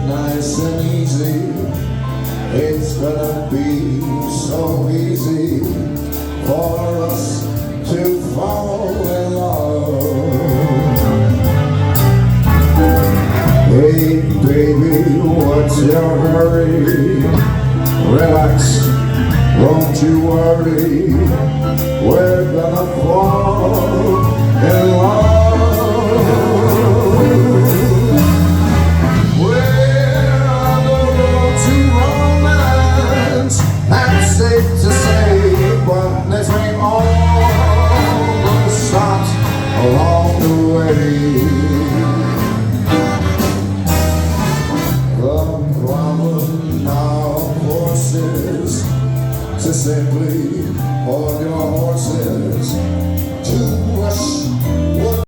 nice and easy. It's gonna be so easy for us to fall in love. Hey baby, what's your hurry? Relax, don't you worry. We're gonna fall in love. We're on the road to romance, that's safe to say, but this ain't all the stops along the way.